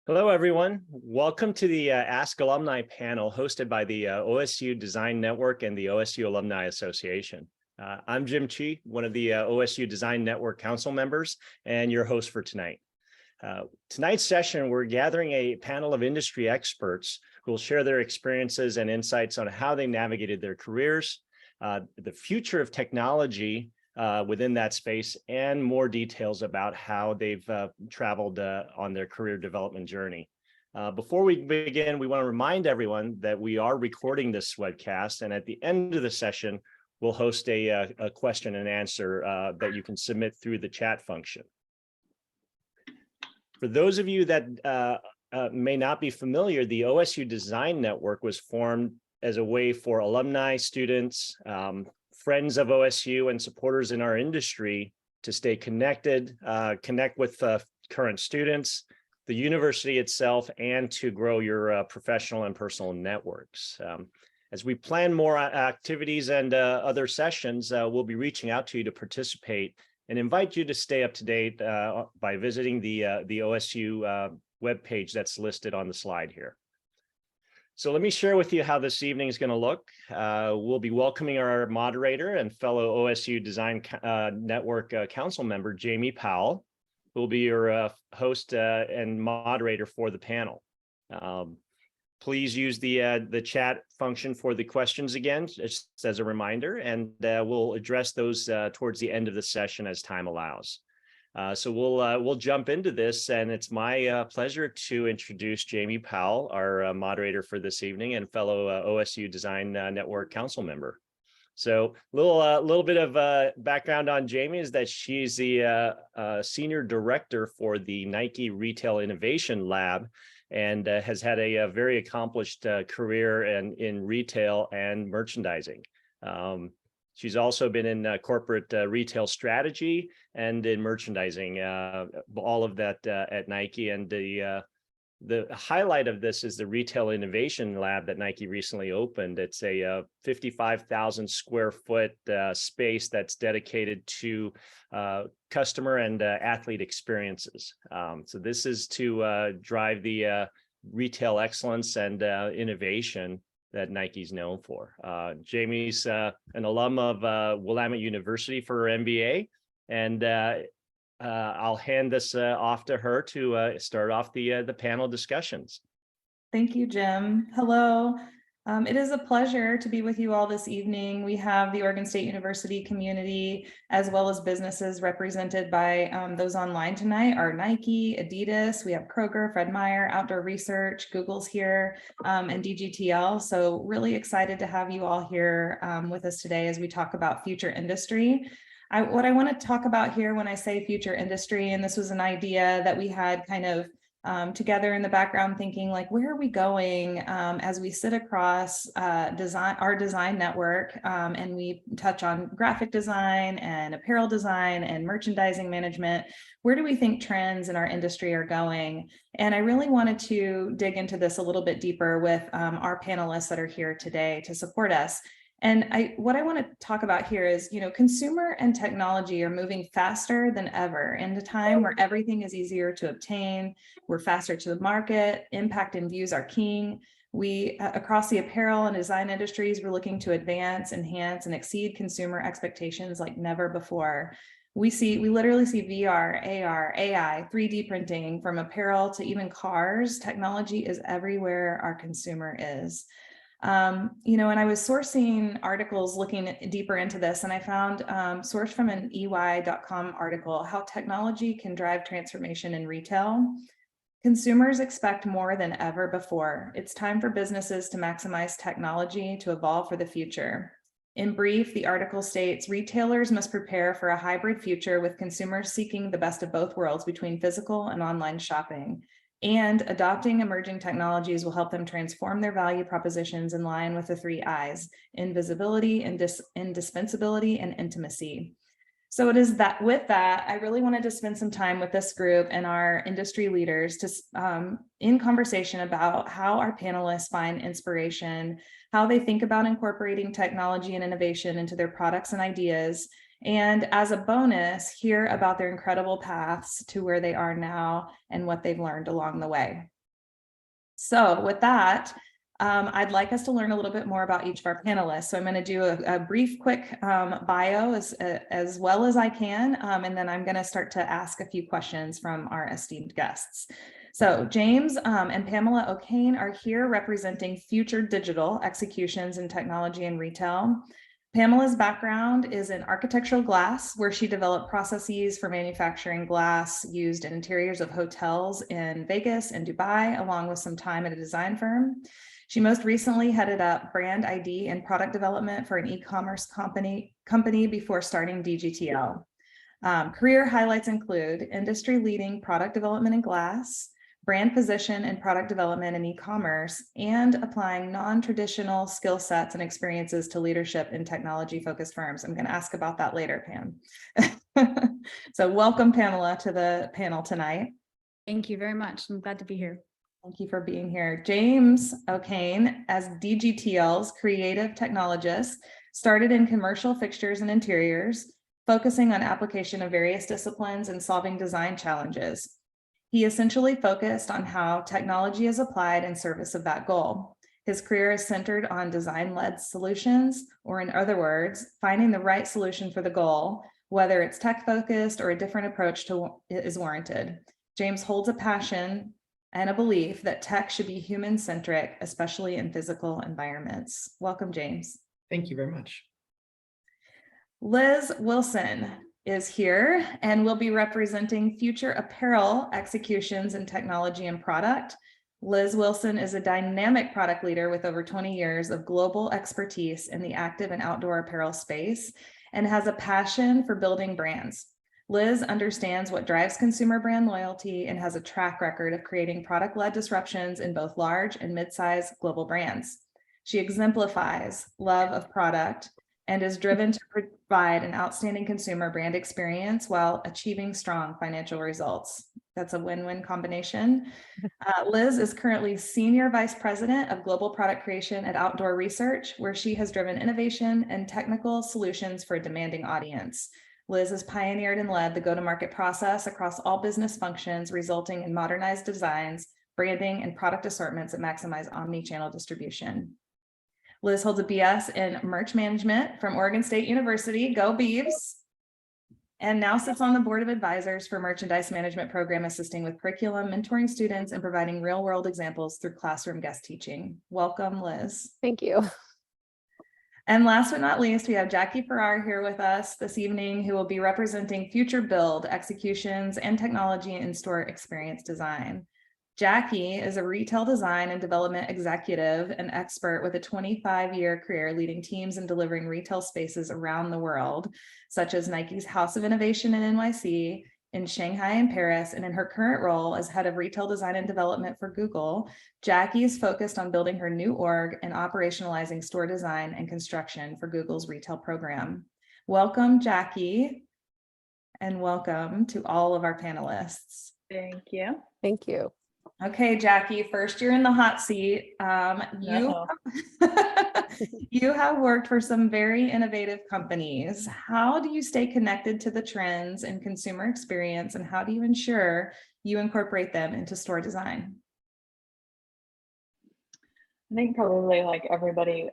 Hello, everyone. Welcome to the Ask Alumni panel hosted by the OSU Design Network and the OSU Alumni Association. I'm Jim Chi, one of the OSU Design Network Council members and your host for tonight. Tonight's session, we're gathering a panel of industry experts who will share their experiences and insights on how they navigated their careers, the future of technology within that space, and more details about how they've traveled on their career development journey. Before we begin, we want to remind everyone that we are recording this webcast, and at the end of the session, we'll host a question and answer that you can submit through the chat function. For those of you that may not be familiar, the OSU Design Network was formed as a way for alumni, students, friends of OSU, and supporters in our industry to stay connected, connect with current students, the university itself, and to grow your professional and personal networks. As we plan more activities and other sessions, we'll be reaching out to you to participate and invite you to stay up to date by visiting the OSU webpage that's listed on the slide here. So let me share with you how this evening is going to look. We'll be welcoming our moderator and fellow OSU Design Network Council member, Jamie Powell, who will be your host and moderator for the panel. Please use the chat function for the questions again, just as a reminder, and we'll address those towards the end of the session as time allows. So we'll jump into this, and it's my pleasure to introduce Jamie Powell, our moderator for this evening and fellow OSU Design Network Council member. So a little bit of background on Jamie is that she's the senior director for the Nike Retail Innovation Lab, and has had a very accomplished career in retail and merchandising. She's also been in corporate retail strategy and in merchandising, all of that at Nike. And the highlight of this is the Retail Innovation Lab that Nike recently opened. It's a 55,000 square foot space that's dedicated to customer and athlete experiences. So this is to drive the retail excellence and innovation that Nike's known for. Jamie's an alum of Willamette University for her MBA, and I'll hand this off to her to start off the panel discussions. Thank you, Jim. Hello. It is a pleasure to be with you all this evening. We have the Oregon State University community, as well as businesses represented by those online tonight are Nike, Adidas, we have Kroger, Fred Meyer, Outdoor Research, Google's here, and DGTL. So really excited to have you all here with us today as we talk about future industry. What I want to talk about here when I say future industry, and this was an idea that we had kind of together in the background thinking like, where are we going as we sit across our design network and we touch on graphic design and apparel design and merchandising management. Where do we think trends in our industry are going? And I really wanted to dig into this a little bit deeper with our panelists that are here today to support us. And what I want to talk about here is, consumer and technology are moving faster than ever in a time where everything is easier to obtain. We're faster to the market. Impact and views are king. We, across the apparel and design industries, we're looking to advance, enhance, and exceed consumer expectations like never before. We literally see VR, AR, AI, 3D printing, from apparel to even cars. Technology is everywhere our consumer is. And I was sourcing articles looking deeper into this, and I found sourced from an EY.com article, how technology can drive transformation in retail. Consumers expect more than ever before. It's time for businesses to maximize technology to evolve for the future. In brief, the article states, retailers must prepare for a hybrid future with consumers seeking the best of both worlds between physical and online shopping. And adopting emerging technologies will help them transform their value propositions in line with the 3 I's: invisibility, indispensability, and intimacy. So it is that with that, I really wanted to spend some time with this group and our industry leaders to in conversation about how our panelists find inspiration, how they think about incorporating technology and innovation into their products and ideas, and as a bonus, hear about their incredible paths to where they are now and what they've learned along the way. So with that, I'd like us to learn a little bit more about each of our panelists. So I'm going to do a brief, quick bio as well as I can, and then I'm going to start to ask a few questions from our esteemed guests. So James and Pamela O'Kane are here representing Future Digital Executions in Technology and Retail. Pamela's background is in architectural glass, where she developed processes for manufacturing glass used in interiors of hotels in Vegas and Dubai, along with some time at a design firm. She most recently headed up brand ID and product development for an e-commerce company before starting DGTL. Career highlights include industry-leading product development in glass, brand position and product development in e-commerce, and applying non-traditional skill sets and experiences to leadership in technology-focused firms. I'm going to ask about that later, Pam. So welcome, Pamela, to the panel tonight. Thank you very much. I'm glad to be here. Thank you for being here. James O'Kane, as DGTL's creative technologist, started in commercial fixtures and interiors, focusing on application of various disciplines and solving design challenges. He essentially focused on how technology is applied in service of that goal. His career is centered on design-led solutions, or in other words, finding the right solution for the goal, whether it's tech-focused or a different approach is warranted. James holds a passion and a belief that tech should be human-centric, especially in physical environments. Welcome, James. Thank you very much. Liz Wilson is here and will be representing Future Apparel Executions in Technology and Product. Liz Wilson is a dynamic product leader with over 20 years of global expertise in the active and outdoor apparel space and has a passion for building brands. Liz understands what drives consumer brand loyalty and has a track record of creating product-led disruptions in both large and mid-sized global brands. She exemplifies love of product and is driven to provide an outstanding consumer brand experience while achieving strong financial results. That's a win-win combination. Liz is currently Senior Vice President of Global Product Creation at Outdoor Research, where she has driven innovation and technical solutions for a demanding audience. Liz has pioneered and led the go-to-market process across all business functions, resulting in modernized designs, branding, and product assortments that maximize omni-channel distribution. Liz holds a BS in merch management from Oregon State University, go Beavs, and now sits on the board of advisors for merchandise management program, assisting with curriculum, mentoring students, and providing real-world examples through classroom guest teaching. Welcome, Liz. Thank you. And last but not least, we have Jackie Farrar here with us this evening, who will be representing Future Build Executions and Technology in-Store Experience Design. Jackie is a retail design and development executive and expert with a 25-year career leading teams and delivering retail spaces around the world, such as Nike's House of Innovation in NYC, in Shanghai and Paris, and in her current role as head of retail design and development for Google, Jackie is focused on building her new org and operationalizing store design and construction for Google's retail program. Welcome, Jackie, and welcome to all of our panelists. Thank you. Thank you. Okay, Jackie, first you're in the hot seat. You have worked for some very innovative companies. How do you stay connected to the trends in consumer experience, and how do you ensure you incorporate them into store design? I think probably like everybody,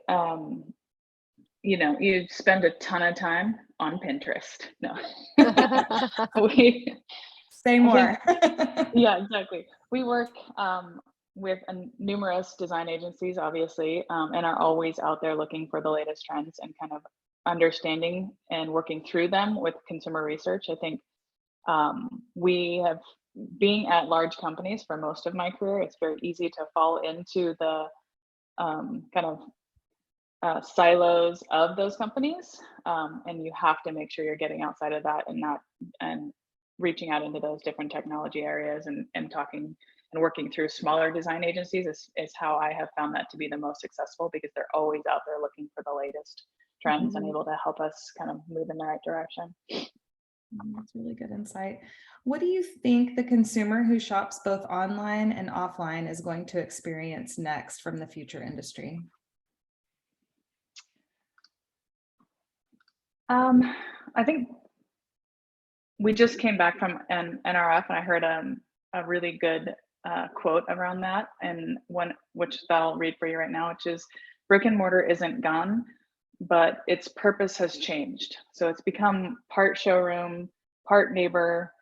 you spend a ton of time on Pinterest. No, Say more. Yeah, exactly. We work with numerous design agencies, obviously, and are always out there looking for the latest trends and kind of understanding and working through them with consumer research. I think we have, being at large companies for most of my career, it's very easy to fall into the silos of those companies, and you have to make sure you're getting outside of that and reaching out into those different technology areas and talking and working through smaller design agencies is how I have found that to be the most successful, because they're always out there looking for the latest trends and able to help us kind of move in the right direction. That's really good insight. What do you think the consumer who shops both online and offline is going to experience next from the future industry? I think we just came back from an NRF, and I heard a really good quote around that, and one which I'll read for you right now, which is, brick and mortar isn't gone, but its purpose has changed. So it's become part showroom, part neighbor,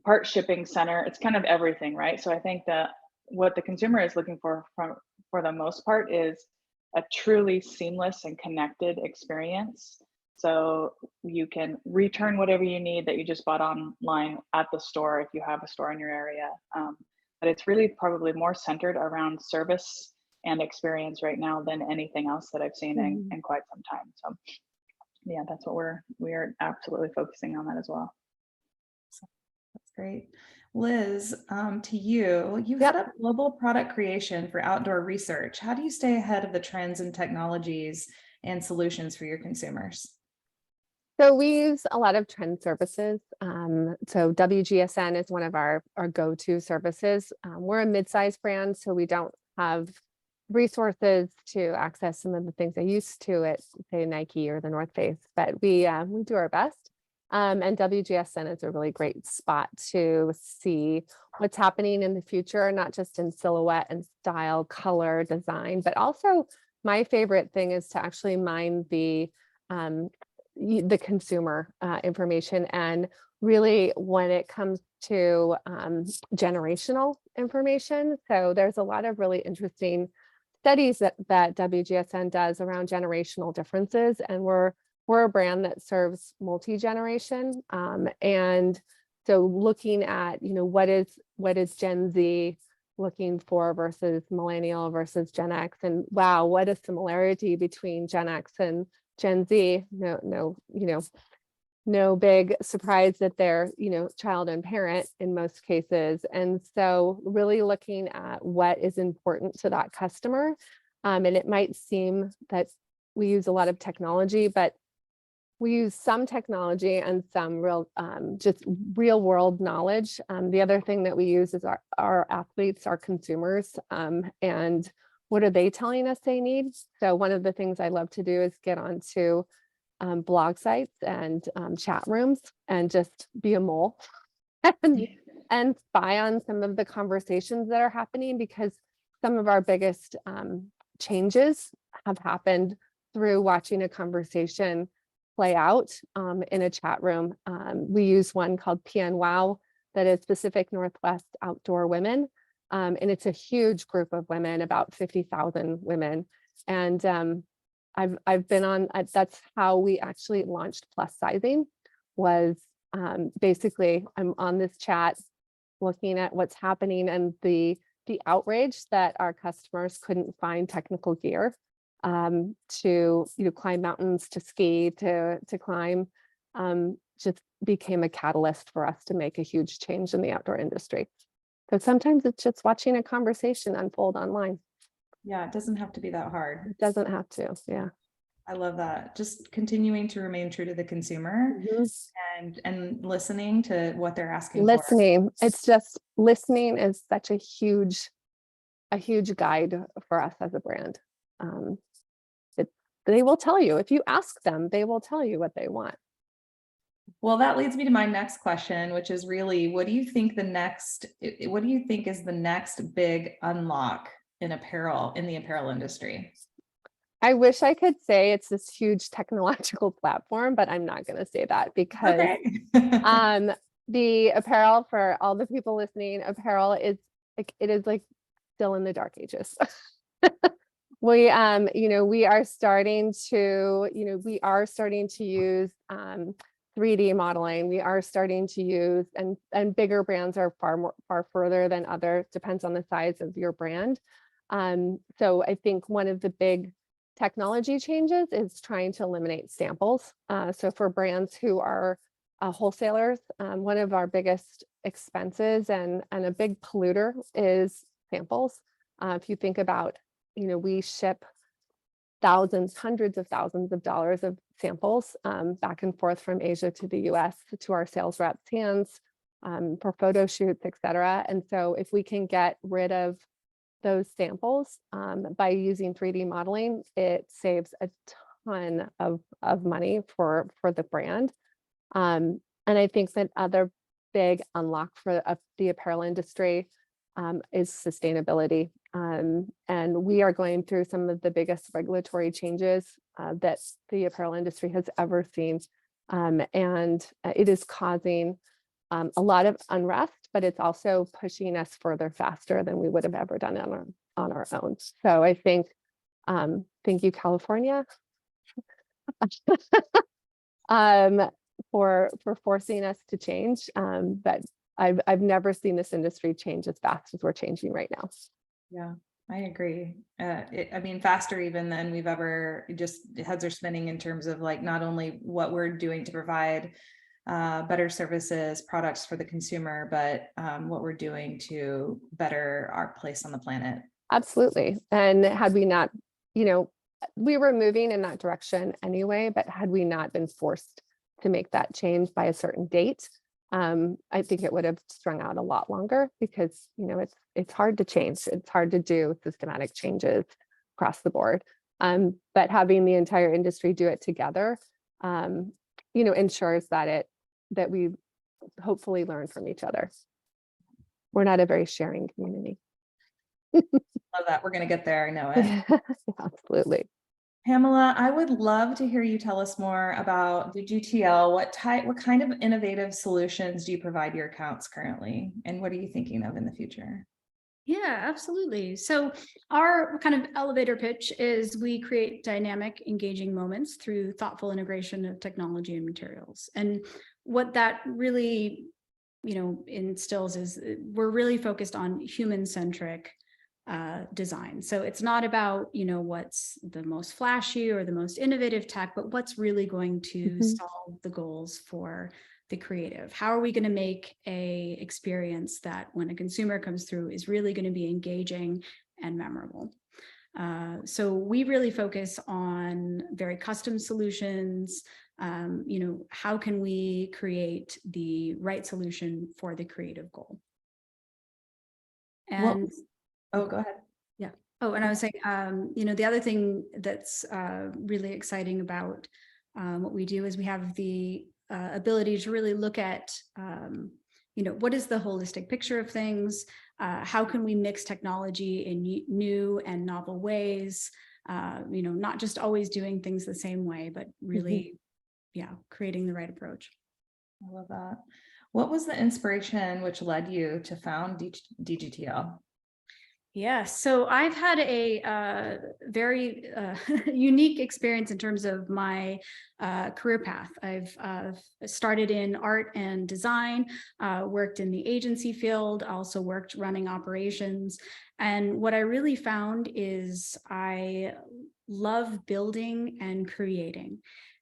part shipping center. It's kind of everything, right? So I think that what the consumer is looking for the most part is a truly seamless and connected experience. So you can return whatever you need that you just bought online at the store if you have a store in your area. But it's really probably more centered around service and experience right now than anything else that I've seen in quite some time. So yeah, that's what we're absolutely focusing on that as well. That's great. Liz, to you, you head up global product creation for outdoor research. How do you stay ahead of the trends and technologies and solutions for your consumers? So we use a lot of trend services. So WGSN is one of our go-to services. We're a mid-sized brand, so we don't have resources to access some of the things I used to at, say, Nike or the North Face, but we do our best. And WGSN is a really great spot to see what's happening in the future, not just in silhouette and style, color, design, but also my favorite thing is to actually mine the consumer information. And really when it comes to generational information, so there's a lot of really interesting studies that WGSN does around generational differences, and we're a brand that serves multi-generation, and so looking at what is Gen Z looking for versus millennial versus Gen X, and wow, what a similarity between Gen X and Gen Z. No big surprise that they're child and parent in most cases, and so really looking at what is important to that customer, and it might seem that we use a lot of technology, but we use some technology and some just real world knowledge. The other thing that we use is our athletes, our consumers, and what are they telling us they need? So one of the things I love to do is get onto blog sites and chat rooms and just be a mole and spy on some of the conversations that are happening, because some of our biggest changes have happened through watching a conversation play out in a chat room. We use one called PNWOW that is Pacific Northwest Outdoor Women. And it's a huge group of women, about 50,000 women. And I've been on, that's how we actually launched plus sizing, was basically I'm on this chat looking at what's happening and the outrage that our customers couldn't find technical gear to climb mountains, to ski, to climb, just became a catalyst for us to make a huge change in the outdoor industry. So sometimes it's just watching a conversation unfold online. Yeah, it doesn't have to be that hard. It doesn't have to. Yeah. I love that. Just continuing to remain true to the consumer and listening to what they're asking for. It's just listening is such a huge guide for us as a brand. They will tell you, if you ask them, they will tell you what they want. Well, that leads me to my next question, which is really, what do you think is the next big unlock in the apparel industry? I wish I could say it's this huge technological platform, but I'm not going to say that, because the apparel, for all the people listening, apparel is like still in the dark ages. We are starting to use 3D modeling. We are starting to use, and bigger brands are far further than others, depends on the size of your brand. So I think one of the big technology changes is trying to eliminate samples. So for brands who are wholesalers, one of our biggest expenses and a big polluter is samples. If you think about, we ship thousands, hundreds of thousands of dollars of samples back and forth from Asia to the US to our sales reps' hands for photo shoots, et cetera. And so if we can get rid of those samples by using 3D modeling, it saves a ton of money for the brand. And I think that other big unlock for the apparel industry is sustainability. And we are going through some of the biggest regulatory changes that the apparel industry has ever seen. And it is causing a lot of unrest, but it's also pushing us further faster than we would have ever done on our own. So I think, thank you, California, for forcing us to change. But I've never seen this industry change as fast as we're changing right now. Yeah, I agree. I mean, faster even than we've ever, just heads are spinning in terms of like not only what we're doing to provide better services, products for the consumer, but what we're doing to better our place on the planet. Absolutely. And had we not, we were moving in that direction anyway, but had we not been forced to make that change by a certain date, I think it would have strung out a lot longer because, it's hard to change. It's hard to do systematic changes across the board. But having the entire industry do it together, ensures that we hopefully learn from each other. We're not a very sharing community. Love that. We're going to get there. I know it. Absolutely. Pamela, I would love to hear you tell us more about DGTL. What kind of innovative solutions do you provide your accounts currently? And what are you thinking of in the future? Yeah, absolutely. So our kind of elevator pitch is we create dynamic, engaging moments through thoughtful integration of technology and materials. And what that really, instills is we're really focused on human-centric design. So it's not about, what's the most flashy or the most innovative tech, but what's really going to solve the goals for the creative. How are we going to make a experience that when a consumer comes through is really going to be engaging and memorable? So we really focus on very custom solutions. How can we create the right solution for the creative goal? And oh, go ahead. Yeah. Oh, and I was saying, the other thing that's really exciting about what we do is we have the ability to really look at, what is the holistic picture of things? How can we mix technology in new and novel ways? Not just always doing things the same way, but really, creating the right approach. I love that. What was the inspiration which led you to found DGTL? Yeah, so I've had a very unique experience in terms of my career path. I've started in art and design, worked in the agency field, also worked running operations. And what I really found is I love building and creating.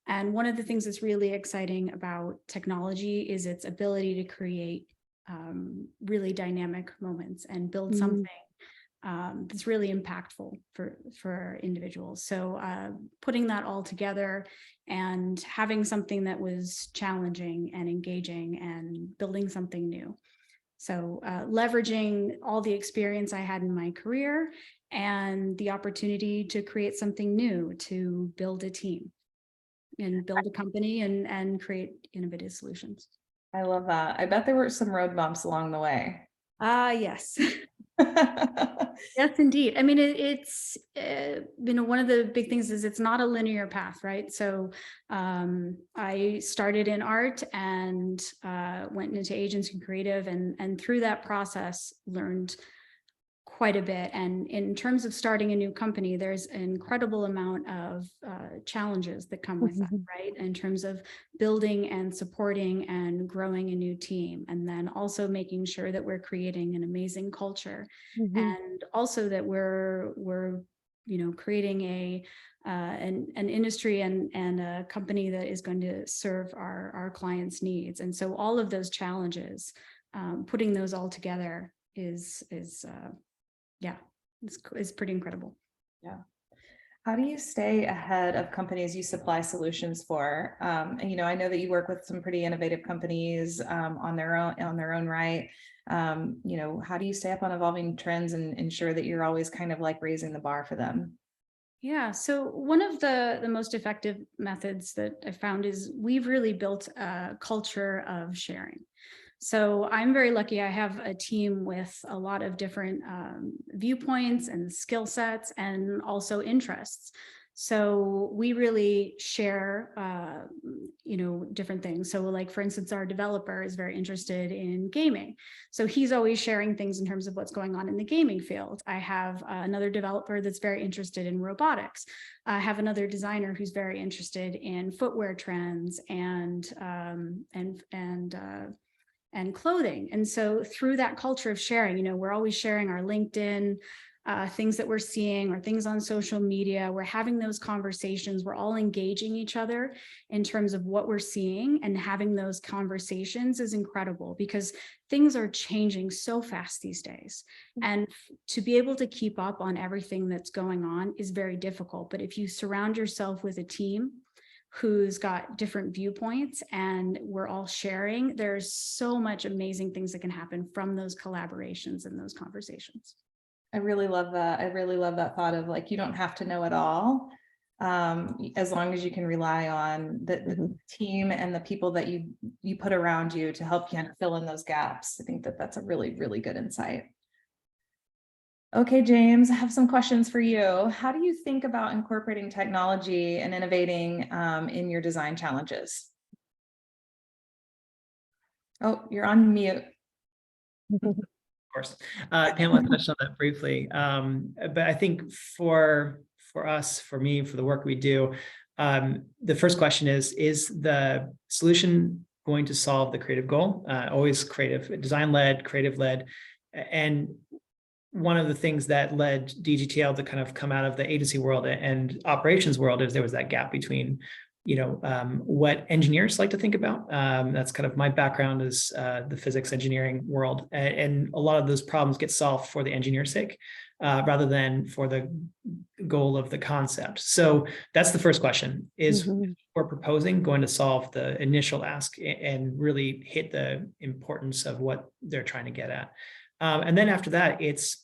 And one of the things that's really exciting about technology is its ability to create really dynamic moments and build something that's really impactful for individuals. So putting that all together and having something that was challenging and engaging and building something new. So leveraging all the experience I had in my career and the opportunity to create something new, to build a team and build a company and create innovative solutions. I love that. I bet there were some road bumps along the way. Yes. Yes, indeed. I mean, it's one of the big things is it's not a linear path, right? So I started in art and went into agency and creative, and through that process learned quite a bit. And in terms of starting a new company, there's an incredible amount of challenges that come with that, right? In terms of building and supporting and growing a new team, and then also making sure that we're creating an amazing culture, and also that we're creating an industry and a company that is going to serve our clients' needs. And so all of those challenges, putting those all together is it's pretty incredible. Yeah. How do you stay ahead of companies you supply solutions for? And I know that you work with some pretty innovative companies on their own right. How do you stay up on evolving trends and ensure that you're always kind of like raising the bar for them? Yeah, so one of the most effective methods that I found is we've really built a culture of sharing. So I'm very lucky. I have a team with a lot of different viewpoints and skill sets and also interests. So we really share, different things. So like, for instance, our developer is very interested in gaming. So he's always sharing things in terms of what's going on in the gaming field. I have another developer that's very interested in robotics. I have another designer who's very interested in footwear trends and clothing. And so through that culture of sharing, we're always sharing our LinkedIn, things that we're seeing or things on social media. We're having those conversations. We're all engaging each other in terms of what we're seeing, and having those conversations is incredible because things are changing so fast these days. And to be able to keep up on everything that's going on is very difficult. But if you surround yourself with a team who's got different viewpoints and we're all sharing, there's so much amazing things that can happen from those collaborations and those conversations. I really love that. I really love that thought of like, you don't have to know it all, as long as you can rely on the team and the people that you put around you to help you fill in those gaps. I think that that's a really, really good insight. Okay, James, I have some questions for you. How do you think about incorporating technology and innovating in your design challenges? Oh, you're on mute. Course. Pamela touched on that briefly, but I think for us, for me, for the work we do, the first question is the solution going to solve the creative goal? Always creative, design-led, creative-led. And one of the things that led DGTL to kind of come out of the agency world and operations world is there was that gap between what engineers like to think about. That's kind of my background is the physics engineering world. And a lot of those problems get solved for the engineer's sake, rather than for the goal of the concept. So that's the first question is we're proposing going to solve the initial ask and really hit the importance of what they're trying to get at. And then after that, it's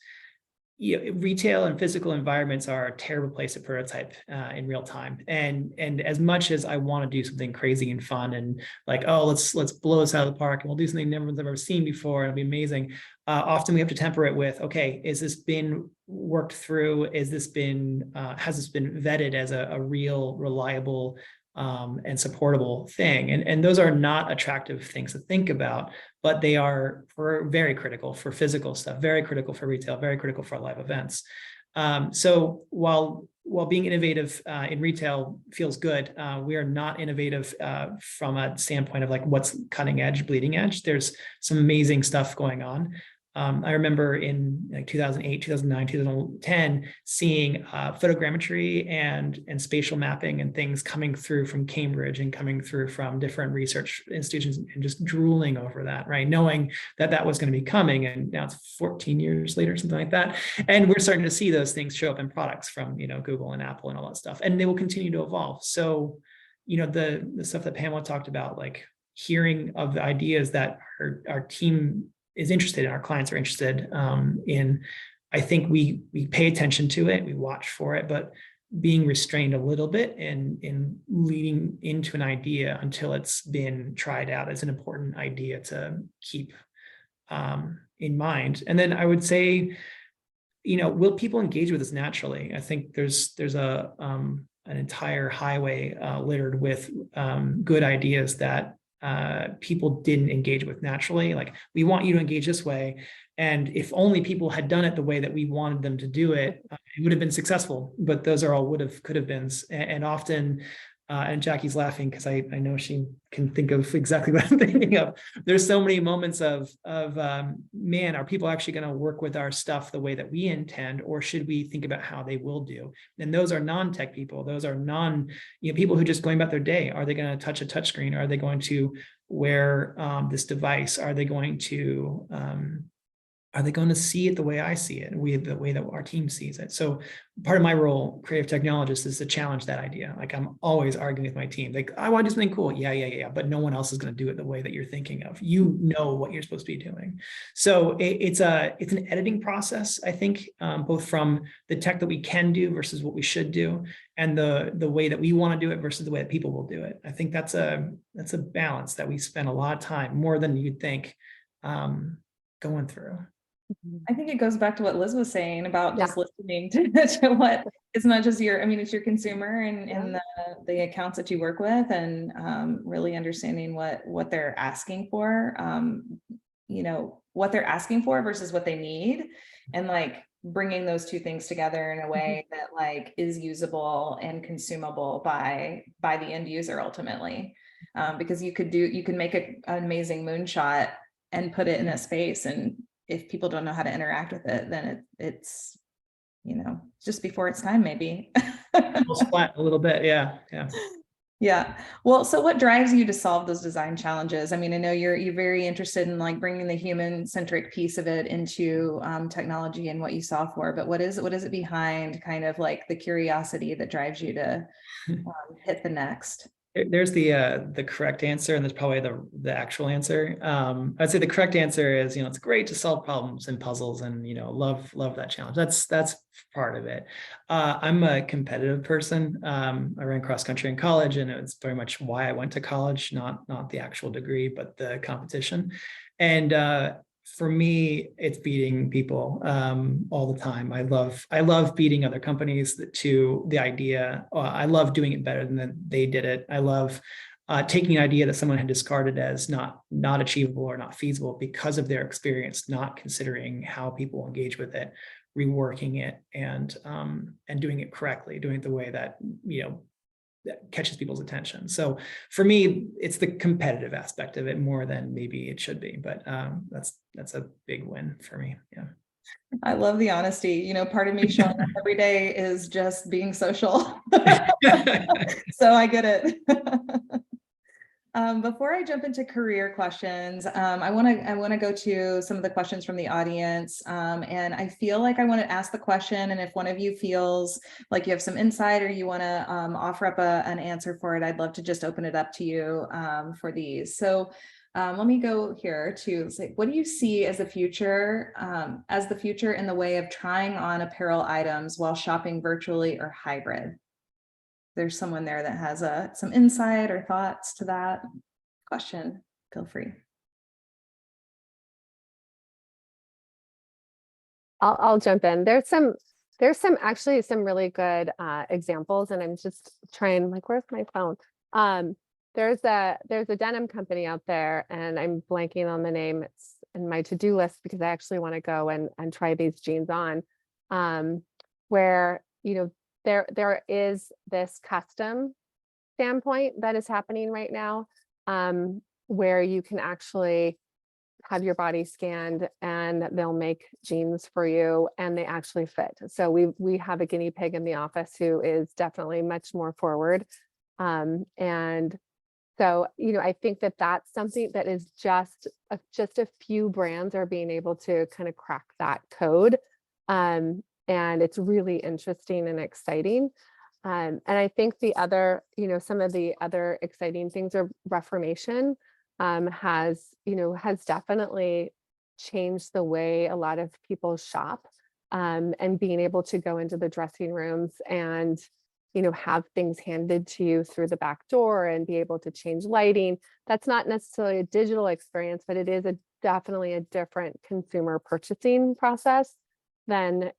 retail and physical environments are a terrible place to prototype in real time. And as much as I want to do something crazy and fun and like, oh, let's blow this out of the park and we'll do something no one's ever seen before, it'll be amazing. Often we have to temper it with, okay, is this been worked through? Has this been vetted as a real, reliable and supportable thing? And those are not attractive things to think about, but they are very critical for physical stuff, very critical for retail, very critical for live events. So while being innovative in retail feels good, we are not innovative from a standpoint of like what's cutting edge, bleeding edge. There's some amazing stuff going on. I remember in like 2008, 2009, 2010, seeing photogrammetry and spatial mapping and things coming through from Cambridge and coming through from different research institutions and just drooling over that, right? Knowing that was going to be coming, and now it's 14 years later, something like that. And we're starting to see those things show up in products from, Google and Apple and all that stuff, and they will continue to evolve. So, the stuff that Pamela talked about, like hearing of the ideas that our team is interested in, our clients are interested in, I think we pay attention to it, we watch for it, but being restrained a little bit in leading into an idea until it's been tried out is an important idea to keep in mind. And then I would say, will people engage with us naturally? I think there's an entire highway littered with good ideas that people didn't engage with naturally. Like, we want you to engage this way. And if only people had done it the way that we wanted them to do it, it would have been successful. But those are all could have been. And often, and Jackie's laughing because I know she can think of exactly what I'm thinking of. There's so many moments of man, are people actually going to work with our stuff the way that we intend, or should we think about how they will do? And those are non-tech people. Those are people who just going about their day. Are they going to touch a touchscreen? Are they going to wear this device? Are they going to are they going to see it the way I see it, and the way that our team sees it? So part of my role, creative technologist, is to challenge that idea. Like, I'm always arguing with my team. Like, I want to do something cool. Yeah. But no one else is going to do it the way that you're thinking of. You know what you're supposed to be doing. So it's an editing process, I think, both from the tech that we can do versus what we should do, and the way that we want to do it versus the way that people will do it. I think that's a balance that we spend a lot of time, more than you'd think, going through. I think it goes back to what Liz was saying about Yeah. just listening to what, it's not just your, I mean, it's your consumer and, Yeah. and the accounts that you work with, and really understanding what they're asking for, you know, what they're asking for versus what they need, and like bringing those two things together in a way that like is usable and consumable by the end user ultimately. Because you can make an amazing moonshot and put it in a space, and if people don't know how to interact with it, then it's, you know, just before it's time, maybe. Almost flat a little bit. Yeah. Yeah. Well, so what drives you to solve those design challenges? I mean, I know you're very interested in like bringing the human centric piece of it into technology and what you solve for, but what is it behind kind of like the curiosity that drives you to hit the next? There's the correct answer, and there's probably the actual answer. I'd say the correct answer is, it's great to solve problems and puzzles, and love that challenge. That's part of it. I'm a competitive person. I ran cross country in college, and it's very much why I went to college, not the actual degree, but the competition. And for me, it's beating people all the time. I love beating other companies to the idea. I love doing it better than they did it. I love taking an idea that someone had discarded as not achievable or not feasible because of their experience, not considering how people engage with it, reworking it, and doing it correctly, doing it the way that that catches people's attention. So for me, it's the competitive aspect of it more than maybe it should be, but that's a big win for me. Yeah. I love the honesty. Part of me showing up every day is just being social. So I get it. Before I jump into career questions, I want to go to some of the questions from the audience, and I feel like I want to ask the question, and if one of you feels like you have some insight or you want to offer up an answer for it, I'd love to just open it up to you for these. So let me go here to say, what do you see as the future in the way of trying on apparel items while shopping virtually or hybrid? There's someone there that has some insight or thoughts to that question, feel free. I'll jump in. There's actually some really good examples, and I'm just trying, like, where's my phone? There's a denim company out there, and I'm blanking on the name. It's in my to-do list because I actually want to go and try these jeans on, where there is this custom standpoint that is happening right now, where you can actually have your body scanned and they'll make jeans for you and they actually fit. So we have a guinea pig in the office who is definitely much more forward. And so, I think that that's something that is just a few brands are being able to kind of crack that code. And it's really interesting and exciting. And I think the other, some of the other exciting things are Reformation has definitely changed the way a lot of people shop, and being able to go into the dressing rooms and, have things handed to you through the back door and be able to change lighting. That's not necessarily a digital experience, but it is definitely a different consumer purchasing process than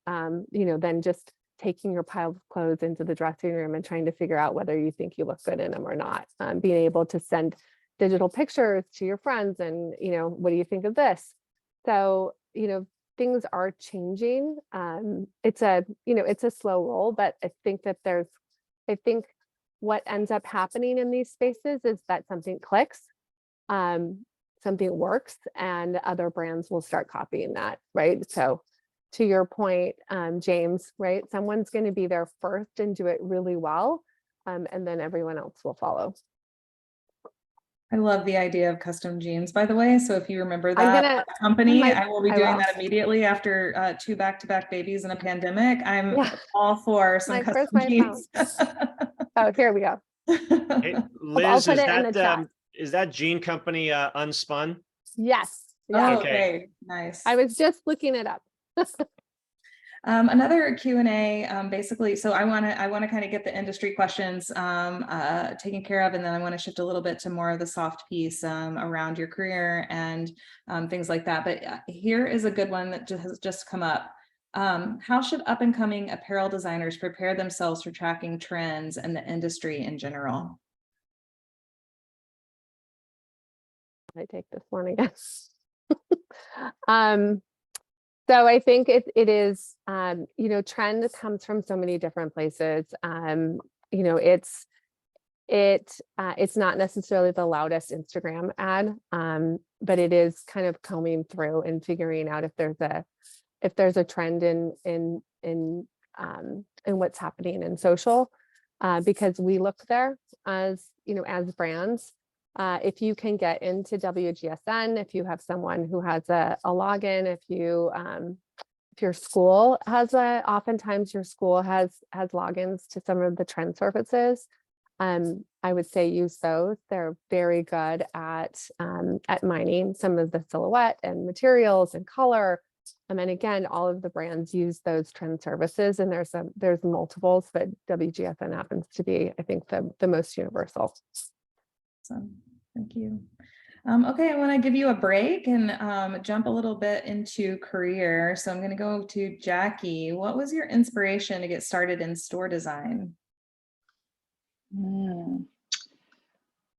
just taking your pile of clothes into the dressing room and trying to figure out whether you think you look good in them or not. Being able to send digital pictures to your friends and, what do you think of this? So, things are changing. It's a slow roll, but I think what ends up happening in these spaces is that something clicks, something works, and other brands will start copying that, right? So to your point, James, right? Someone's going to be there first and do it really well, and then everyone else will follow. I love the idea of custom jeans, by the way. So if you remember I'm that gonna- company, might- I will be I doing will. that immediately after 2 back-to-back babies in a pandemic. I'm Yeah. all for some Like, custom where's my jeans. Oh, here we go. Hey, I'll Liz, put it in the chat. is that jean company Unspun? Yes. Oh, Yeah. Okay. okay, nice. I was just looking it up. Another Q&A, basically, so I want to kind of get the industry questions taken care of, and then I want to shift a little bit to more of the soft piece around your career and things like that. But here is a good one that has just come up. How should up and coming apparel designers prepare themselves for tracking trends and the industry in general? I take this one again. So I think it is, trend comes from so many different places. It's not necessarily the loudest Instagram ad, but it is kind of combing through and figuring out if there's a trend in what's happening in social, because we look there as brands. If you can get into WGSN, if you have someone who has a login, if your school has oftentimes your school has logins to some of the trend services, I would say use those. They're very good at mining some of the silhouette and materials and color. And then again, all of the brands use those trend services, and there's multiples, but WGSN happens to be, I think, the most universal. Thank you. Okay, I want to give you a break and jump a little bit into career. So I'm going to go to Jackie. What was your inspiration to get started in store design?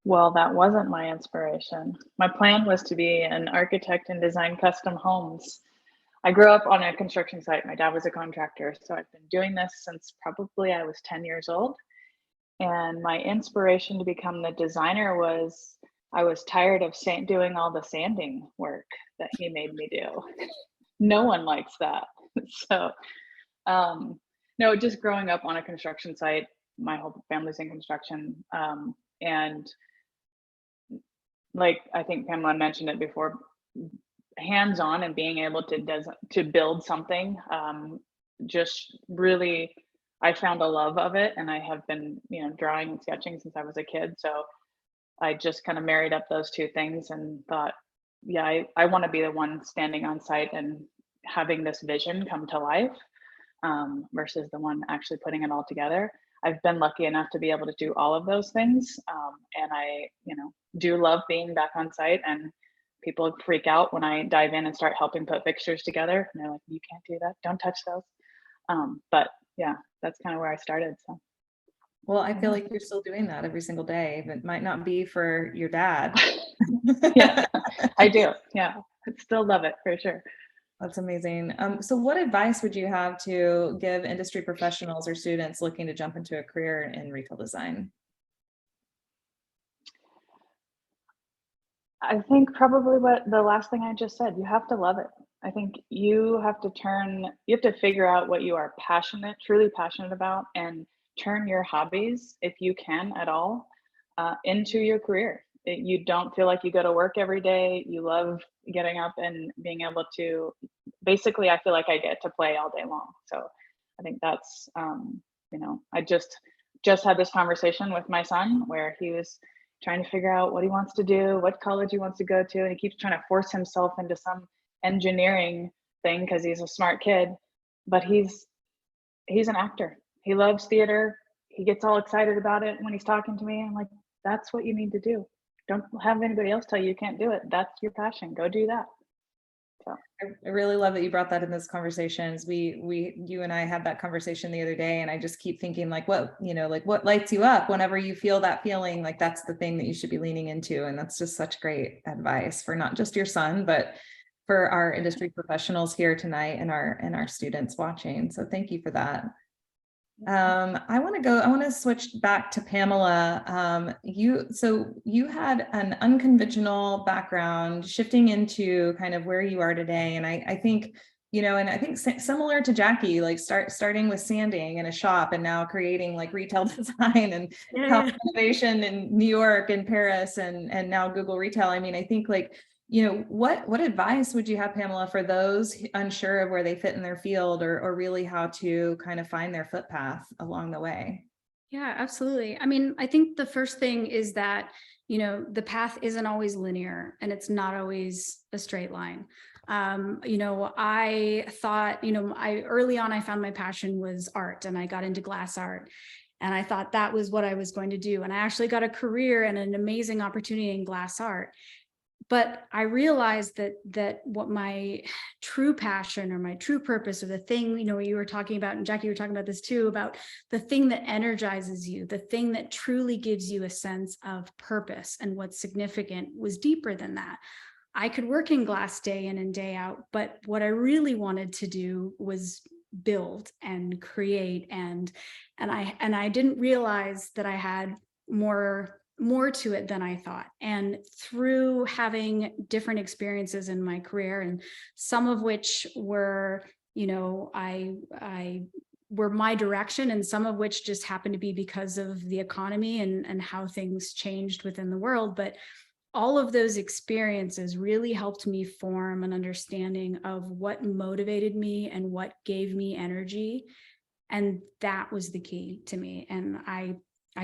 Well, that wasn't my inspiration. My plan was to be an architect and design custom homes. I grew up on a construction site. My dad was a contractor, so I've been doing this since probably I was 10 years old. And my inspiration to become the designer was I was tired of doing all the sanding work that he made me do. No one likes that. So, no, just growing up on a construction site, my whole family's in construction. And like I think Pamela mentioned it before, hands-on and being able to build something, just really, I found a love of it, and I have been, drawing and sketching since I was a kid. So I just kind of married up those two things and thought, yeah, I want to be the one standing on site and having this vision come to life, versus the one actually putting it all together. I've been lucky enough to be able to do all of those things. And I, do love being back on site, and people freak out when I dive in and start helping put fixtures together. And they're like, you can't do that. Don't touch those. But yeah, that's kind of where I started. So. Well, I feel like you're still doing that every single day. It might not be for your dad. Yeah, I do. Yeah, I still love it for sure. That's amazing. So what advice would you have to give industry professionals or students looking to jump into a career in retail design? I think probably what the last thing I just said, you have to love it. I think you have to figure out what you are truly passionate about, and turn your hobbies, if you can at all, into your career. You don't feel like you go to work every day. You love getting up and being able to, basically, I feel like I get to play all day long. So I think that's, I just had this conversation with my son where he was trying to figure out what he wants to do, what college he wants to go to. And he keeps trying to force himself into some engineering thing because he's a smart kid, but he's an actor. He loves theater. He gets all excited about it when he's talking to me. I'm like, that's what you need to do. Don't have anybody else tell you can't do it. That's your passion. Go do that. So I really love that you brought that in those conversations. You and I had that conversation the other day, and I just keep thinking like what lights you up whenever you feel that feeling, like that's the thing that you should be leaning into. And that's just such great advice for not just your son, but for our industry professionals here tonight and our students watching. So thank you for that. I want to switch back to Pamela. You had an unconventional background, shifting into kind of where you are today. And I think, you know, and I think similar to Jackie, like starting with sanding in a shop and now creating like retail design and innovation in New York and Paris and now Google Retail. I mean, I think like, you know, what advice would you have, Pamela, for those unsure of where they fit in their field or really how to kind of find their footpath along the way? Yeah, absolutely. I mean, I think the first thing is that, you know, the path isn't always linear and it's not always a straight line. You know, I thought, you know, early on, I found my passion was art and I got into glass art. And I thought that was what I was going to do. And I actually got a career and an amazing opportunity in glass art. But I realized that what my true passion or my true purpose or the thing, you know, you were talking about, and Jackie, you were talking about this too, about the thing that energizes you, the thing that truly gives you a sense of purpose and what's significant was deeper than that. I could work in glass day in and day out, but what I really wanted to do was build and create and I didn't realize that I had more to it than I thought. And through having different experiences in my career, and some of which were, you know, I were my direction, and some of which just happened to be because of the economy and how things changed within the world. But all of those experiences really helped me form an understanding of what motivated me and what gave me energy. And that was the key to me. And I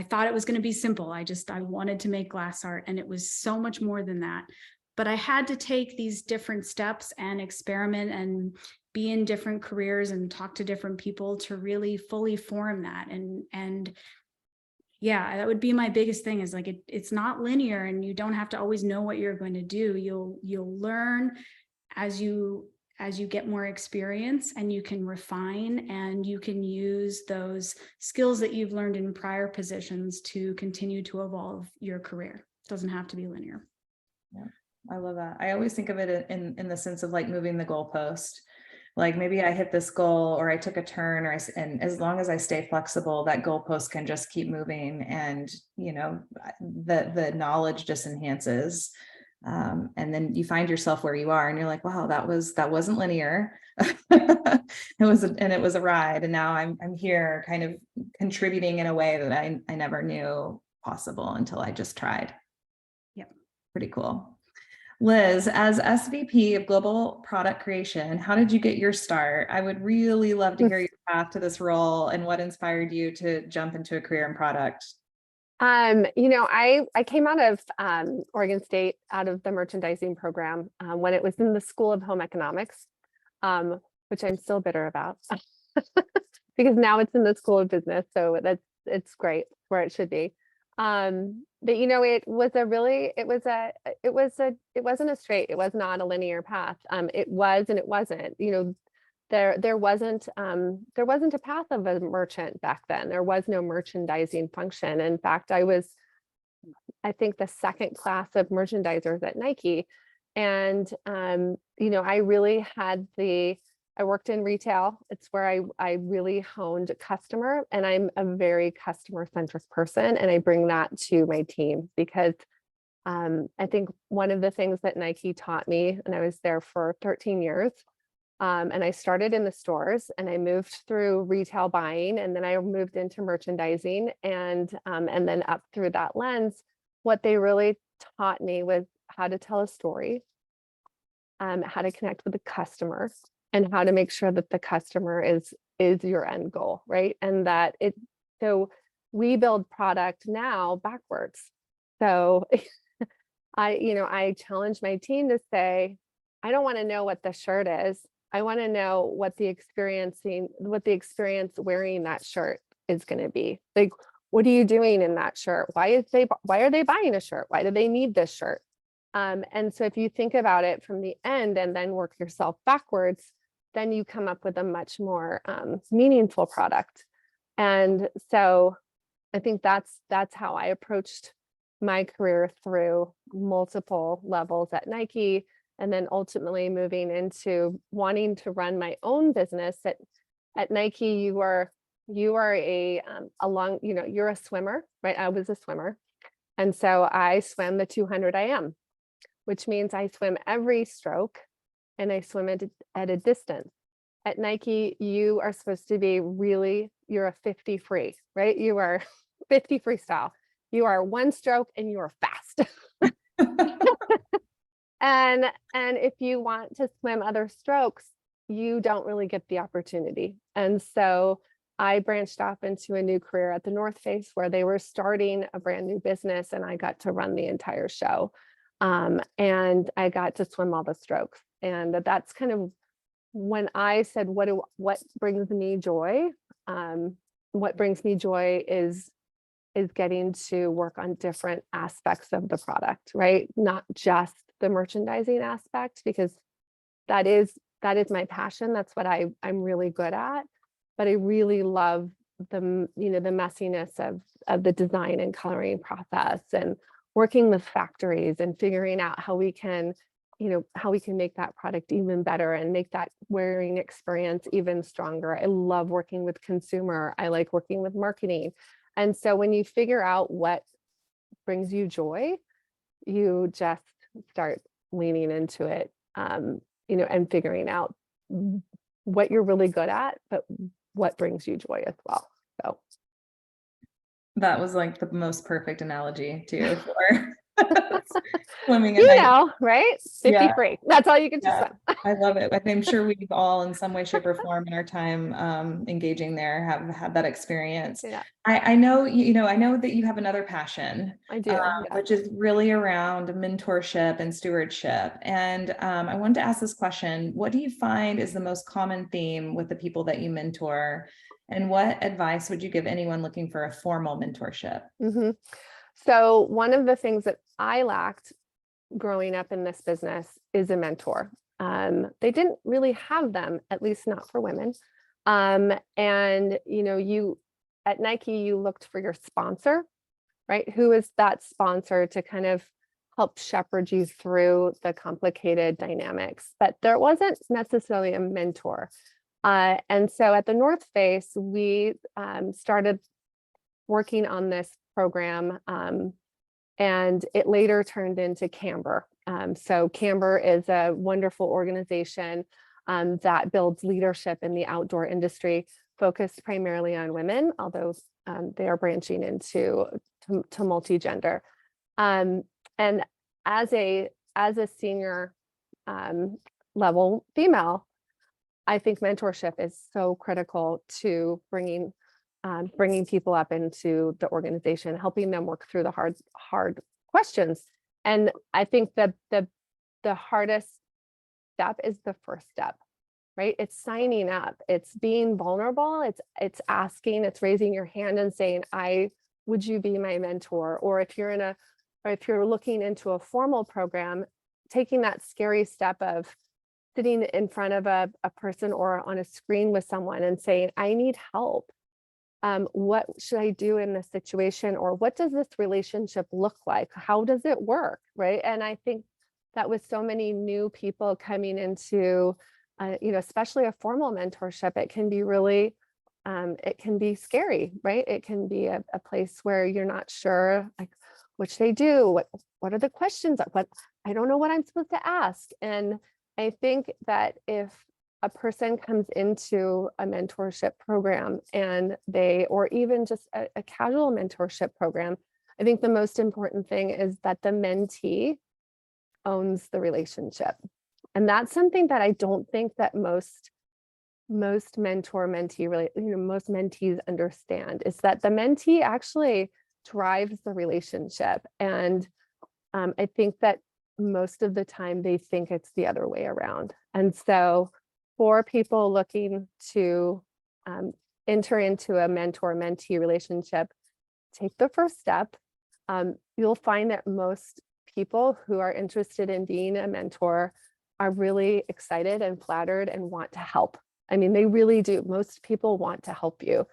thought it was going to be simple. I wanted to make glass art, and it was so much more than that. But I had to take these different steps and experiment and be in different careers and talk to different people to really fully form that. And yeah, that would be my biggest thing is like, it's not linear and you don't have to always know what you're going to do. You'll learn as you get more experience, and you can refine and you can use those skills that you've learned in prior positions to continue to evolve your career. It doesn't have to be linear. Yeah, I love that. I always think of it in the sense of like moving the goalpost. Like maybe I hit this goal or I took a turn and as long as I stay flexible, that goalpost can just keep moving, and you know, the knowledge just enhances. And then you find yourself where you are and you're like, wow, that wasn't linear. it was a ride. And now I'm here kind of contributing in a way that I never knew possible until I just tried. Yep. Pretty cool. Liz, as SVP of Global Product Creation, how did you get your start? I would really love to hear your path to this role and what inspired you to jump into a career in product. You know, I came out of Oregon State, out of the merchandising program when it was in the School of Home Economics, which I'm still bitter about because now it's in the School of Business. So it's great where it should be. But you know, it wasn't a straight, it was not a linear path. It was and it wasn't. You know, there wasn't a path of a merchant back then. There was no merchandising function. In fact, I think the second class of merchandisers at Nike. And you know, I worked in retail. It's where I really honed customer, and I'm a very customer centric person. And I bring that to my team because I think one of the things that Nike taught me, and I was there for 13 years, and I started in the stores and I moved through retail buying, and then I moved into merchandising and then up through that lens, what they really taught me was how to tell a story, how to connect with the customer, and how to make sure that the customer is your end goal, right? And so we build product now backwards. So I challenge my team to say, I don't want to know what the shirt is. I want to know what the experience wearing that shirt is going to be. Like, what are you doing in that shirt? Why are they buying a shirt? Why do they need this shirt? And so if you think about it from the end and then work yourself backwards, then you come up with a much more meaningful product. And so I think that's how I approached my career through multiple levels at Nike, and then ultimately moving into wanting to run my own business. At Nike, you're a swimmer, right? I was a swimmer. And so I swam the 200 IM, which means I swim every stroke and I swim at a distance. at Nike, you are supposed to be really, you're a 50 free, right? You are 50 freestyle. You are one stroke and you are fast. And if you want to swim other strokes, you don't really get the opportunity. And so I branched off into a new career at the North Face, where they were starting a brand new business, and I got to run the entire show. And I got to swim all the strokes. And that's kind of when I said, what brings me joy? What brings me joy is getting to work on different aspects of the product, right? Not just the merchandising aspect, because that is my passion. That's what I'm really good at. But I really love the messiness of the design and coloring process, and working with factories and figuring out how we can make that product even better and make that wearing experience even stronger. I love working with consumer. I like working with marketing. And so when you figure out what brings you joy, you just start leaning into it, and figuring out what you're really good at, but what brings you joy as well. So That was like the most perfect analogy too for swimming at night. right? 50 Yeah. free. That's all you can just swim. I love it. I'm sure we've all in some way, shape, or form in our time engaging there have had that experience. Yeah. I know, I know that you have another passion, I do. Yeah. which is really around mentorship and stewardship. And I wanted to ask this question: what do you find is the most common theme with the people that you mentor? And what advice would you give anyone looking for a formal mentorship? Mm-hmm. So one of the things that I lacked growing up in this business is a mentor. They didn't really have them, at least not for women. And you at Nike, you looked for your sponsor, right? Who is that sponsor to kind of help shepherd you through the complicated dynamics? But there wasn't necessarily a mentor. And so at the North Face, we started working on this program, and it later turned into Camber. So Camber is a wonderful organization that builds leadership in the outdoor industry, focused primarily on women, although they are branching into multi-gender. And as a senior level female, I think mentorship is so critical to bringing people up into the organization, helping them work through the hard questions. And I think that the hardest step is the first step, right? It's signing up, it's being vulnerable, it's asking, it's raising your hand and saying, would you be my mentor? Or if you're looking into a formal program, taking that scary step of sitting in front of a person or on a screen with someone and saying, I need help. What should I do in this situation? Or what does this relationship look like? How does it work? Right. And I think that with so many new people coming into, especially a formal mentorship, it can be really, it can be scary, right? It can be a place where you're not sure, like, what should I do? What are the questions? I don't know what I'm supposed to ask. And I think that if a person comes into a mentorship program or even just a casual mentorship program, I think the most important thing is that the mentee owns the relationship. And that's something that I don't think that most mentor-mentee really, most mentees understand, is that the mentee actually drives the relationship. And I think that most of the time they think it's the other way around. And so for people looking to enter into a mentor-mentee relationship, take the first step. You'll find that most people who are interested in being a mentor are really excited and flattered and want to help. I mean, they really do. Most people want to help you.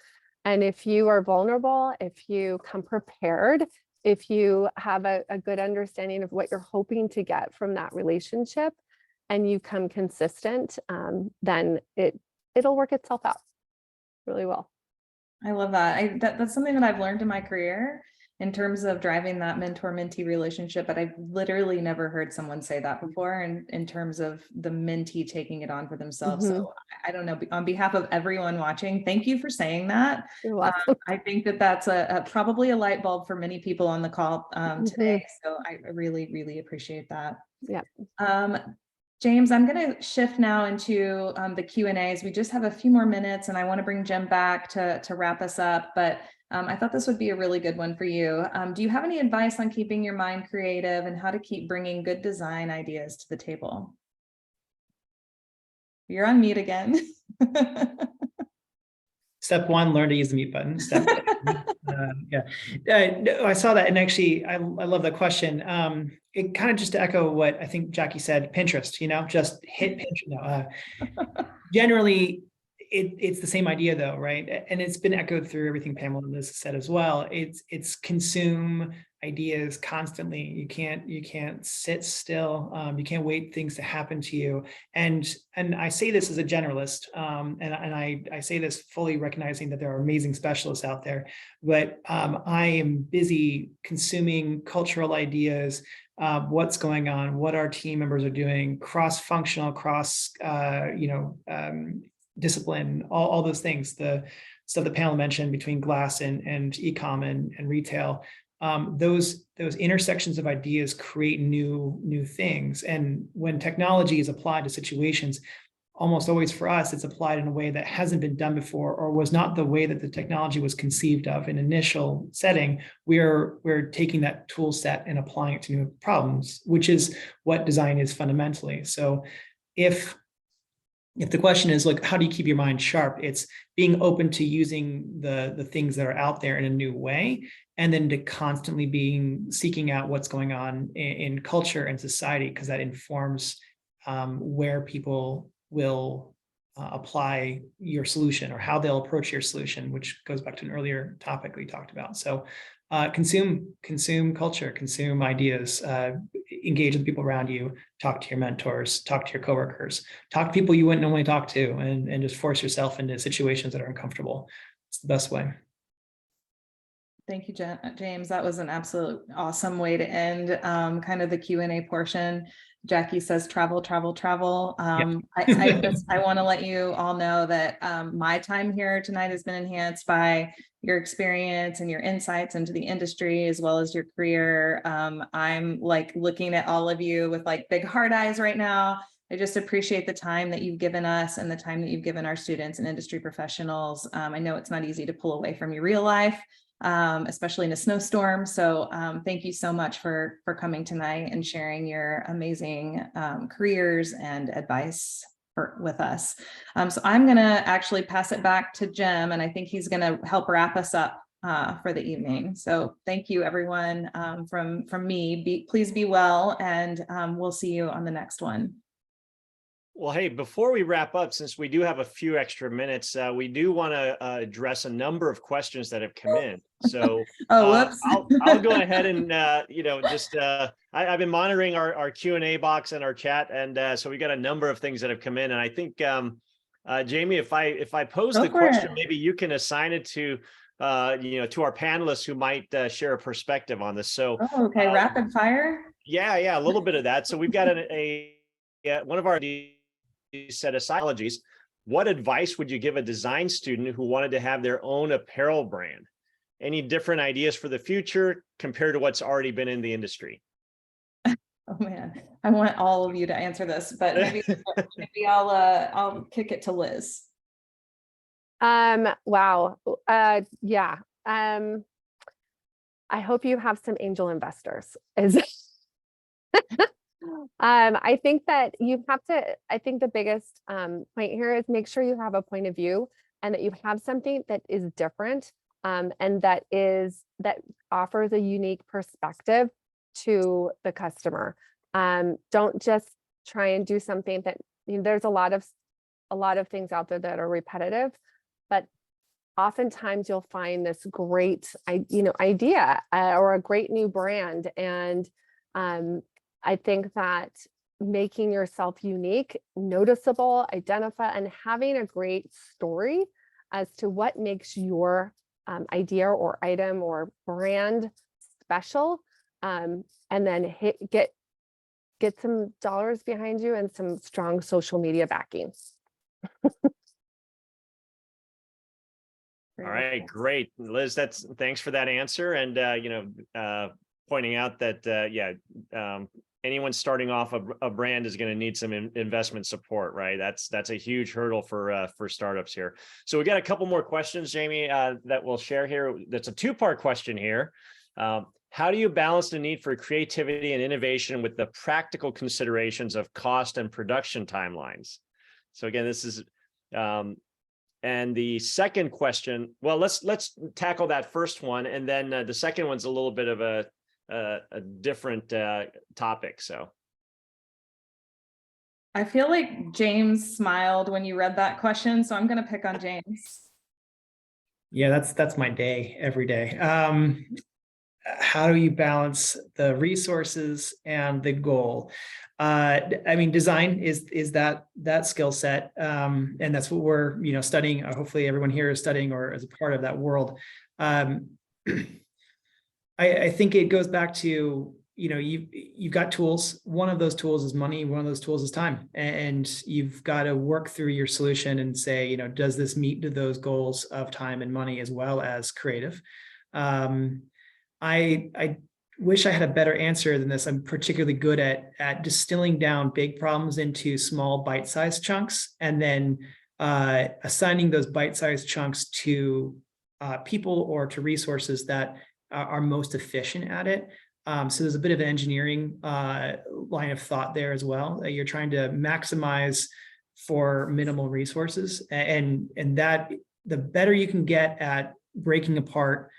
And if you are vulnerable, if you come prepared, if you have a good understanding of what you're hoping to get from that relationship, and you come consistent, then it'll work itself out really well. I love that. That's something that I've learned in my career, in terms of driving that mentor-mentee relationship, but I've literally never heard someone say that before in terms of the mentee taking it on for themselves. So I don't know, on behalf of everyone watching, thank you for saying that. You're welcome. I think that that's probably a light bulb for many people on the call today. So I really, really appreciate that. Yeah. James, I'm going to shift now into the Q&As. We just have a few more minutes and I want to bring Jim back to wrap us up, but I thought this would be a really good one for you. Do you have any advice on keeping your mind creative and how to keep bringing good design ideas to the table? You're on mute again. Step one, learn to use the mute button. Step no, I saw that, and actually, I love that question. It kind of just to echo what I think Jackie said, Pinterest, just hit Pinterest. Generally, it's the same idea though, right? And it's been echoed through everything Pamela and Liz said as well. It's consume ideas constantly. You can't sit still. You can't wait things to happen to you. And I say this as a generalist, and I say this fully recognizing that there are amazing specialists out there, but I am busy consuming cultural ideas, what's going on, what our team members are doing, cross-functional, discipline, all those things, the stuff that Pamela mentioned between glass and e-com and retail. Those intersections of ideas create new things. And when technology is applied to situations, almost always for us, it's applied in a way that hasn't been done before or was not the way that the technology was conceived of in initial setting. We're taking that tool set and applying it to new problems, which is what design is fundamentally. So if the question is, like, how do you keep your mind sharp? It's being open to using the things that are out there in a new way, and then to constantly seeking out what's going on in culture and society, because that informs where people will apply your solution or how they'll approach your solution, which goes back to an earlier topic we talked about. So consume culture, consume ideas, engage with people around you, talk to your mentors, talk to your coworkers, talk to people you wouldn't normally talk to, and just force yourself into situations that are uncomfortable. It's the best way. Thank you, James. That was an absolute awesome way to end kind of the Q&A portion. Jackie says travel, travel, travel. I want to let you all know that my time here tonight has been enhanced by your experience and your insights into the industry, as well as your career. I'm like looking at all of you with like big heart eyes right now. I just appreciate the time that you've given us and the time that you've given our students and industry professionals. I know it's not easy to pull away from your real life, especially in a snowstorm. So thank you so much for coming tonight and sharing your amazing careers and advice with us. So I'm going to actually pass it back to Jim, and I think he's going to help wrap us up for the evening. So thank you, everyone. From me, please be well, and we'll see you on the next one. Well, hey, before we wrap up, since we do have a few extra minutes, we do want to address a number of questions that have come in. So whoops. I'll go ahead and, I've been monitoring our Q&A box and our chat. And so we got a number of things that have come in. And I think, Jamie, if I pose the question, maybe you can assign it to our panelists who might share a perspective on this. So, okay, rapid fire. Yeah, a little bit of that. So we've got one of our set of psychologies. What advice would you give a design student who wanted to have their own apparel brand? Any different ideas for the future compared to what's already been in the industry? Oh man, I want all of you to answer this, but maybe I'll kick it to Liz. Wow. Yeah. I hope you have some angel investors. I think that I think the biggest point here is make sure you have a point of view and that you have something that is different and that offers a unique perspective to the customer. Don't just try and do something that, there's a lot of things out there that are repetitive, but oftentimes you'll find this great, idea or a great new brand. And I think that making yourself unique, noticeable, identify, and having a great story as to what makes your idea or item or brand special, and then get some dollars behind you and some strong social media backing. All right, great. Liz, thanks for that answer. And, pointing out that, anyone starting off a brand is going to need some investment support, right? That's a huge hurdle for startups here. So we got a couple more questions, Jamie, that we'll share here. That's a two-part question here. How do you balance the need for creativity and innovation with the practical considerations of cost and production timelines? So again, this is, and the second question, well, let's tackle that first one. And then the second one's a little bit of a different topic. So I feel like James smiled when you read that question, so I'm going to pick on James. Yeah, that's my day every day. How do you balance the resources and the goal? I mean, design is that skill set, and that's what we're studying. Hopefully, everyone here is studying or is a part of that world. I think it goes back to you've got tools. One of those tools is money. One of those tools is time, and you've got to work through your solution and say, does this meet those goals of time and money as well as creative? I wish I had a better answer than this. I'm particularly good at distilling down big problems into small bite-sized chunks, and then assigning those bite-sized chunks to people or to resources that are most efficient at it. So there's a bit of an engineering line of thought there as well. You're trying to maximize for minimal resources, and that the better you can get at breaking apart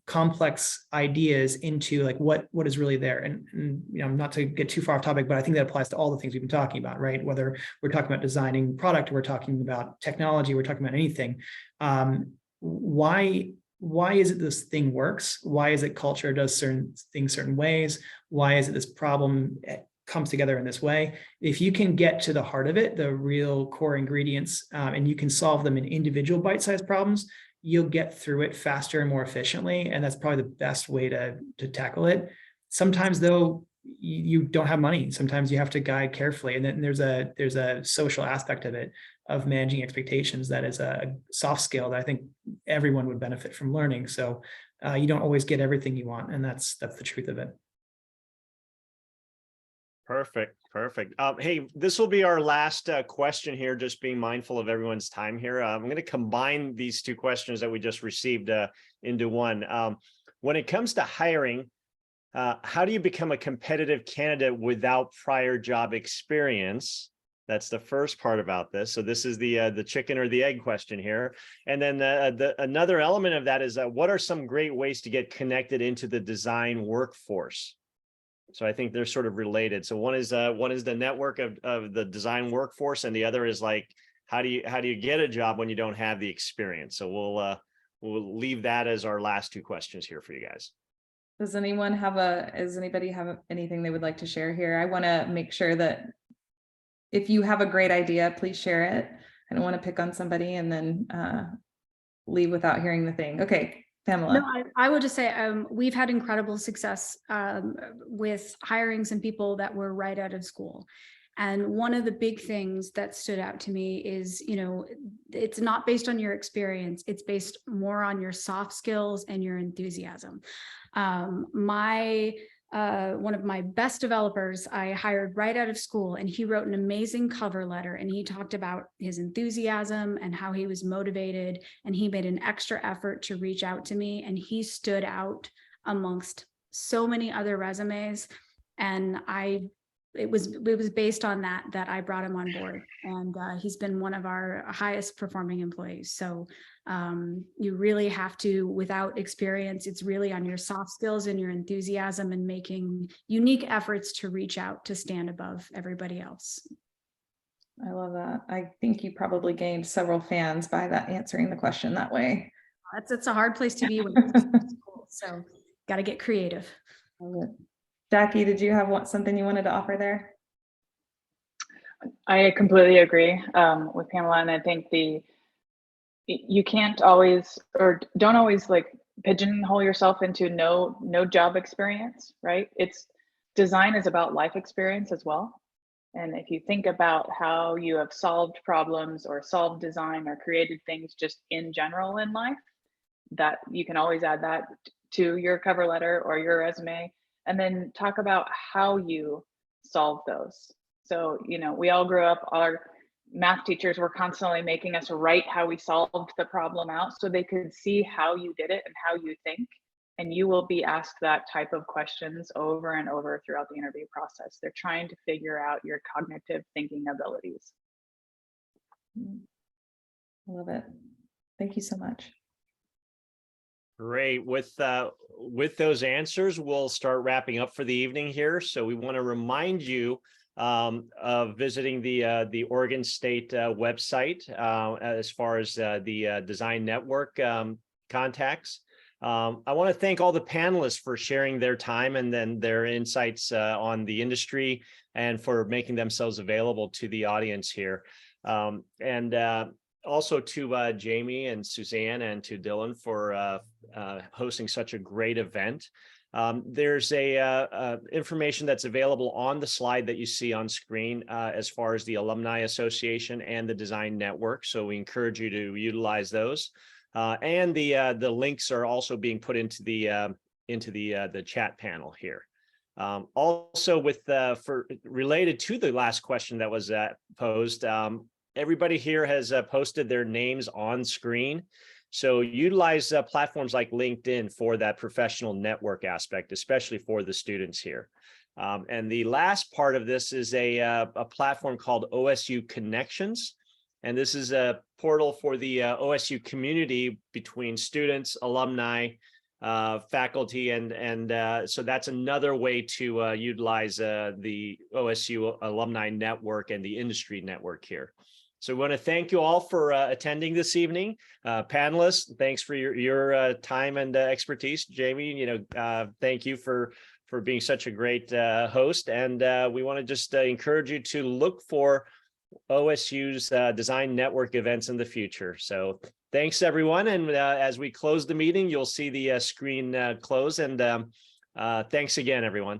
complex ideas into like what is really there. And not to get too far off topic, but I think that applies to all the things we've been talking about, right? Whether we're talking about designing product, we're talking about technology, we're talking about anything. Why is it this thing works? Why is it culture does certain things certain ways? Why is it this problem comes together in this way? If you can get to the heart of it, the real core ingredients, and you can solve them in individual bite-sized problems, you'll get through it faster and more efficiently. And that's probably the best way to tackle it. Sometimes though, you don't have money. Sometimes you have to guide carefully. And then there's a social aspect of it, of managing expectations. That is a soft skill that I think everyone would benefit from learning. So you don't always get everything you want. And that's the truth of it. Perfect. Hey, this will be our last question here, just being mindful of everyone's time here. I'm going to combine these two questions that we just received into one. When it comes to hiring, how do you become a competitive candidate without prior job experience? That's the first part about this. So this is the chicken or the egg question here. And then another element of that is what are some great ways to get connected into the design workforce? So I think they're sort of related. So one is the network of the design workforce, and the other is like, how do you get a job when you don't have the experience? So we'll leave that as our last two questions here for you guys. Does anybody have anything they would like to share here? I want to make sure that if you have a great idea, please share it. I don't want to pick on somebody and then leave without hearing the thing. Okay. Pamela. No, I would just say we've had incredible success with hiring some people that were right out of school. And one of the big things that stood out to me is, it's not based on your experience, it's based more on your soft skills and your enthusiasm. One of my best developers I hired right out of school, and he wrote an amazing cover letter, and he talked about his enthusiasm and how he was motivated, and he made an extra effort to reach out to me, and he stood out amongst so many other resumes. And it was based on that I brought him on board, and he's been one of our highest performing employees. So you really have to, without experience, it's really on your soft skills and your enthusiasm and making unique efforts to reach out to stand above everybody else. I love that. I think you probably gained several fans by that answering the question that way. It's a hard place to be when you're in school, so got to get creative. Jackie, did you have something you wanted to offer there? I completely agree with Pamela, and I think you can't always, or don't always like pigeonhole yourself into no job experience, right? It's design is about life experience as well. And if you think about how you have solved problems or solved design or created things just in general in life, that you can always add that to your cover letter or your resume, and then talk about how you solve those. So, you know, we all grew up, our math teachers were constantly making us write how we solved the problem out so they could see how you did it and how you think. And you will be asked that type of questions over and over throughout the interview process. They're trying to figure out your cognitive thinking abilities. I love it. Thank you so much. Great. With those answers, we'll start wrapping up for the evening here. So we want to remind you of visiting the Oregon State website as far as the Design Network contacts. I want to thank all the panelists for sharing their time and then their insights on the industry and for making themselves available to the audience here. Also to Jamie and Suzanne and to Dylan for hosting such a great event. There's information that's available on the slide that you see on screen as far as the Alumni Association and the Design Network. So we encourage you to utilize those. And the links are also being put into the chat panel here. Also, for related to the last question that was posed, everybody here has posted their names on screen. So utilize platforms like LinkedIn for that professional network aspect, especially for the students here. And the last part of this is a platform called OSU Connections. And this is a portal for the OSU community between students, alumni, faculty, and so that's another way to utilize the OSU alumni network and the industry network here. So we want to thank you all for attending this evening. Panelists, thanks for your time and expertise. Jamie, thank you for being such a great host. And we want to just encourage you to look for OSU's Design Network events in the future. So thanks, everyone. And as we close the meeting, you'll see the screen close. And thanks again, everyone.